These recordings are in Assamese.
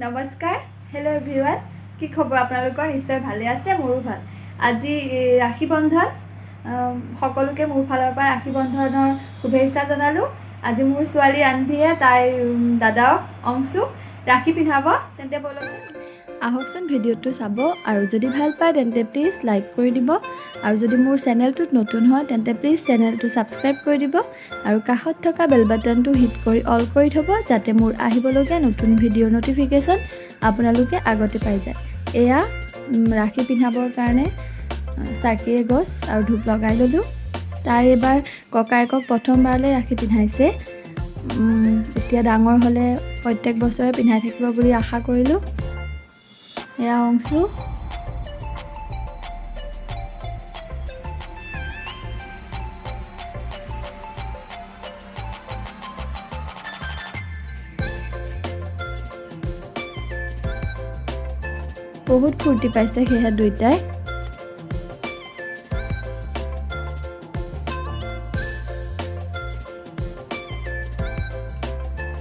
নমস্কাৰ হেল্ল' এভৰিৱান কি খবৰ আপোনালোকৰ নিশ্চয় ভালে আছে মোৰো ভাল আজি ৰাখী বন্ধন সকলোকে মোৰ ফালৰ পৰা ৰাখী বন্ধনৰ শুভেচ্ছা জনালো আজি মোৰ ছোৱালী আনভিয়ে তাই দাদাক অংশু ৰাখী পিন্ধাব তেন্তে বলক আহকচোন ভিডিঅ'টো চাব আৰু যদি ভাল পায় তেন্তে প্লিজ লাইক কৰি দিব আৰু যদি মোৰ চেনেলটোত নতুন হয় তেন্তে প্লিজ চেনেলটো সাবস্ক্ৰাইব কৰি দিব আৰু কাষত থকা বেল বাটনটো হিট কৰি অল কৰি থব যাতে মোৰ আহিবলগীয়া নতুন ভিডিঅ'ৰ নটিফিকেশ্যন আপোনালোকে আগতে পাই যায় এয়া ৰাখী পিন্ধাবৰ কাৰণে চাকি গছ আৰু ধূপ লগাই ললো তাই এবাৰ ককায়েকক প্ৰথমবাৰলৈ ৰাখী পিন্ধাইছে এতিয়া ডাঙৰ হ'লে প্ৰত্যেক বছৰে পিন্ধাই থাকিব বুলি আশা কৰিলো এয়া অংশু বহুত ফূৰ্তি পাইছে সেয়া দুইটাই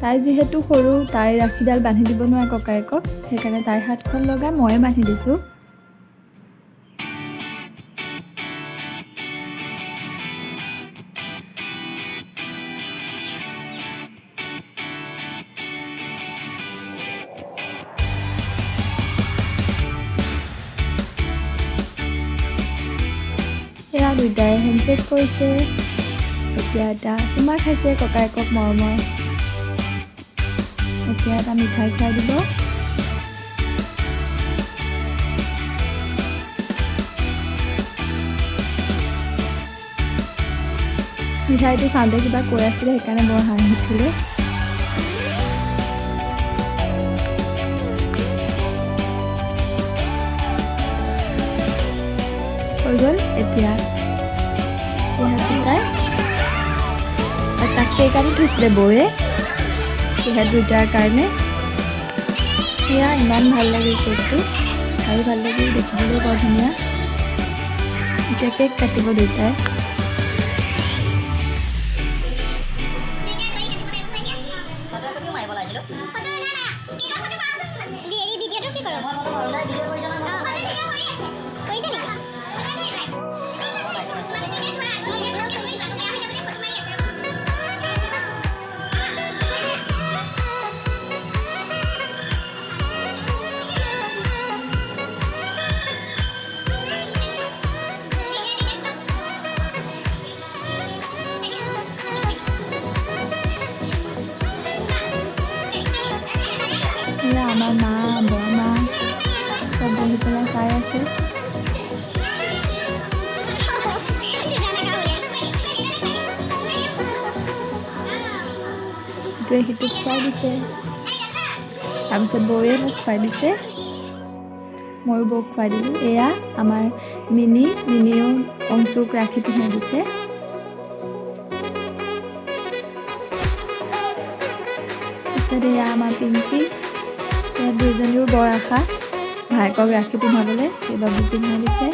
তাই যেহেতু সৰু তাই ৰাখীডাল বান্ধি দিব নোৱাৰে ককায়েকক সেইকাৰণে তাইৰ হাতখন লগাই ময়ে বান্ধি দিছোঁ এয়া দুইটাই হেণ্ডশেক কৰিছে এতিয়া এটা চুমা খাইছে ককায়েকক মৰমৰ এতিয়া এটা মিঠাই খুৱাই দিব মিঠাইটো খাওঁতে কিবা কৈ আছিলে সেইকাৰণে বৰ হাঁহি উঠিলে হৈ গ'ল এতিয়া তাই তাক কেক আনি থৈছিলে বৌয়ে সেয়া দুইটাৰ কাৰণে সেয়া ইমান ভাল লাগিল কেকটো আৰু ভাল লাগিল দেখিবলৈ বৰ ধুনীয়া এতিয়া কেক কাটিব দুইটাই আমাৰ মা বৰমা চব বহি পেলাই চাই আছে ইটোৱে সিটোক খুৱাই দিছে তাৰপিছত বৌয়ে মোক খুৱাই দিছে ময়ো বৌক খুৱাই দিলোঁ এয়া আমাৰ মিনিয়েও অংশুক ৰাখী পিন্ধাই দিছে তাৰপিছত এয়া আমাৰ পিংকি ইয়াত দুইজনীও বৰ আশা ভায়েকক ৰাখী পিন্ধাবলৈ সেইবাবে পিন্ধাই দিছে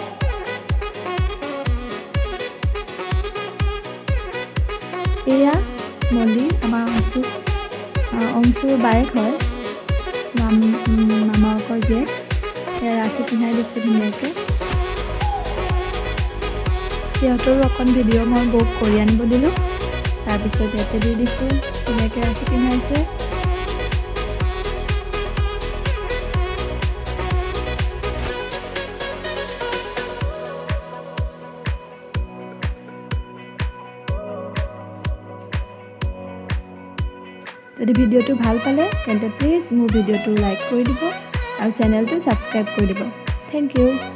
এয়া মলি আমাৰ অংশুৰ বায়েক হয় মামাকৰ জীয়েক সেয়া ৰাখী পিন্ধাই দিছে ধুনীয়াকৈ সিহঁতৰো অকণ ভিডিঅ' মই বৌক কৰি আনিব দিলোঁ তাৰপিছত ইয়াতে দি দিছোঁ ধুনীয়াকৈ ৰাখী পিন্ধাইছে যদি ভিডিঅ'টো ভাল পালে তেন্তে প্লিজ মোৰ ভিডিঅ'টো লাইক কৰি দিব আৰু চেনেলটো ছাবস্ক্ৰাইব কৰি দিব থেংক ইউ